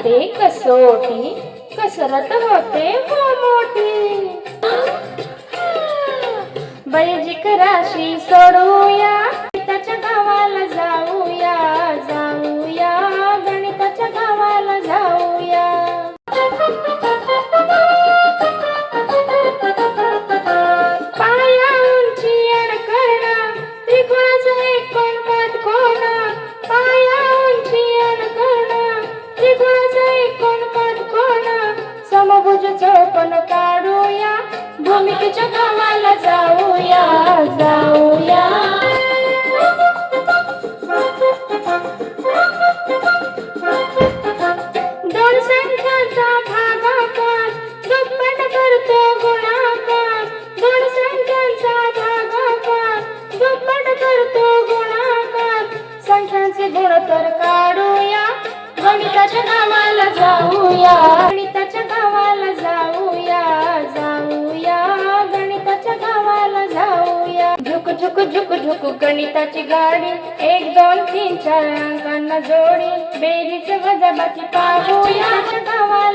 जाते कसोटी, कसरत होते हो मोठी. बैजिक राशी सोडूया, गणिताच्या गावाला जाऊया, जाऊया गणिताच्या गावाला जाऊया. पाया उंची अडकणा, त्रिकोणाचा एकूण काटकोना. पाया उंची अडकणा, त्रिकोणाचा एकूण काटकोना. समभुज चौकोन काढूया, भूमितीच्या गावाला जाऊया, जाऊया. दोन संख्यांचा भागाकार दुप्पट करतो गुणाकार. दोन संख्यांचा भागाकार दुप्पट करतो गुणाकार. संख्यांचे गुणोत्तर काढूया, गणिताच्या गावाला जाऊया, गणिताच्या गावाला जाऊया, जाऊया गणिताच्या गावाला जाऊया. झुक झुक झुक झुक गणिताची गाडी, 1 2 3 4 अंकांना जोडी. बेरीज वजाबाकी पाहूया, गावाला